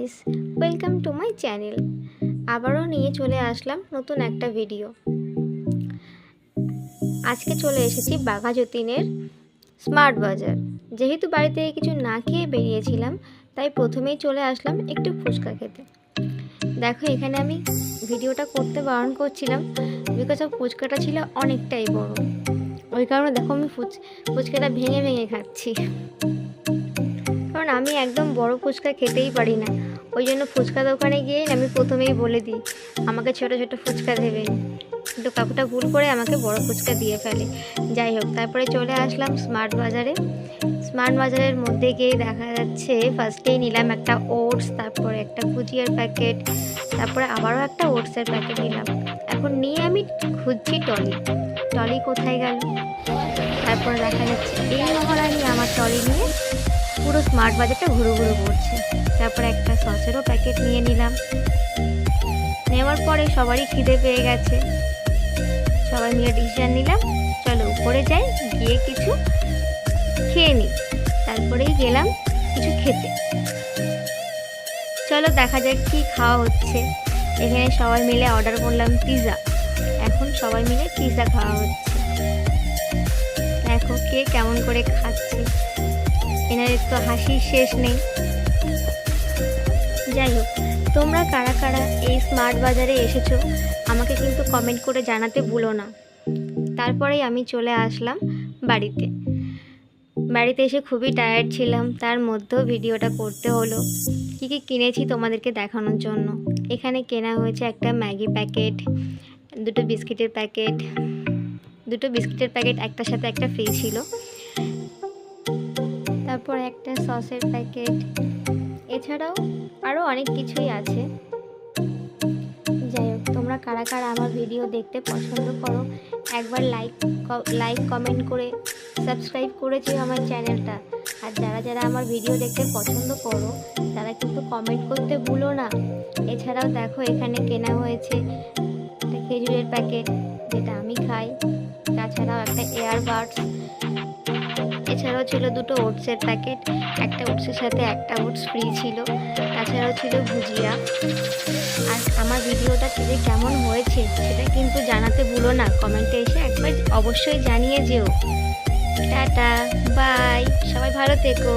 Guys, welcome to my channel. আবারও নিয়ে চলে আসলাম নতুন একটা ভিডিও। আজকে চলে এসেছি বাঘা যতীনের স্মার্ট বাজার। যেহেতু বাড়ি থেকে কিছু না খেয়ে বেরিয়েছিলাম, তাই প্রথমেই চলে আসলাম একটু ফুচকা খেতে। দেখো, এখানে আমি ভিডিওটা করতে বারণ করছিলাম বিকজ অফ ফুচকাটা ছিল অনেকটাই বড়। ওই কারণে দেখো আমি ফুচকাটা ভেঙে ভেঙে খাচ্ছি, কারণ আমি একদম বড় ফুচকা খেতেই পারি না। ওই জন্য ফুচকা দোকানে গিয়েই আমি প্রথমেই বলে দিই আমাকে ছোট ছোট ফুচকা দেবেন, কিন্তু কাকুটা ভুল করে আমাকে বড় ফুচকা দিয়ে ফেলে। যাই হোক, তারপরে চলে আসলাম স্মার্ট বাজারে। স্মার্ট বাজারের মধ্যে গিয়ে দেখা যাচ্ছে ফার্স্টেই নিলাম একটা ওটস, তারপরে একটা ভুজিয়ার প্যাকেট, তারপরে আবারও একটা ওটসের প্যাকেট নিলাম। এখন নিয়ে আমি খুঁজছি টলি কোথায় গেল। তারপরে দেখা যাচ্ছে এই মহারানী আমার টলি নিয়ে পুরো স্মার্ট বাজারটা ঘুরু ঘুরু করছে। তারপরে একটা সসেরও প্যাকেট নিয়ে নিলাম। নেওয়ার পরে সবারই খিদে পেয়ে গেছে, সবাই মিলে ডিসিশন নিলাম চলো উপরে যাই, গিয়ে কিছু খেয়ে নিই। তারপরেই গেলাম কিছু খেতে। চলো দেখা যাক কি খাওয়া হচ্ছে। এখানে সবাই মিলে অর্ডার করলাম পিৎজা। এখন সবাই মিলে পিৎজা খাওয়া হচ্ছে। দেখো কে কেমন করে খাচ্ছে, এনাদের তো হাসির শেষ নেই। যাই হোক, তোমরা কারা কারা এই স্মার্ট বাজারে এসেছো আমাকে কিন্তু কমেন্ট করে জানাতে ভুলো না। তারপরেই আমি চলে আসলাম বাড়িতে এসে খুবই টায়ার্ড ছিলাম, তার মধ্যেও ভিডিওটা করতে হলো। কী কী কিনেছি তোমাদেরকে দেখানোর জন্য। এখানে কেনা হয়েছে একটা ম্যাগি প্যাকেট, দুটো বিস্কিটের প্যাকেট একটার সাথে একটা ফ্রি ছিল, তারপর একটা সসের প্যাকেট, এছাড়াও আরও অনেক কিছুই আছে। যাই হোক, তোমরা কারা কারা আমার ভিডিও দেখতে পছন্দ করো একবার লাইক কমেন্ট করে সাবস্ক্রাইব করেছে আমার চ্যানেলটা। আর যারা যারা আমার ভিডিও দেখতে পছন্দ করো তারা কিন্তু কমেন্ট করতে ভুলো না। এছাড়াও দেখো এখানে কেনা হয়েছে একটা খেজুরের প্যাকেট, যেটা আমি খাই, তাছাড়াও একটা এয়ারবাডস, এছাড়াও ছিল দুটো ওটসের প্যাকেট, একটা ওটসের সাথে একটা ওটস ফ্রি ছিল, তাছাড়াও ছিল ভুজিয়া। আর আমার ভিডিওটা থেকে কেমন হয়েছে সেটা কিন্তু জানাতে ভুলো না, কমেন্টে এসে একবার অবশ্যই জানিয়ে যেও। টাটা, বাই, সবাই ভালো থেকো।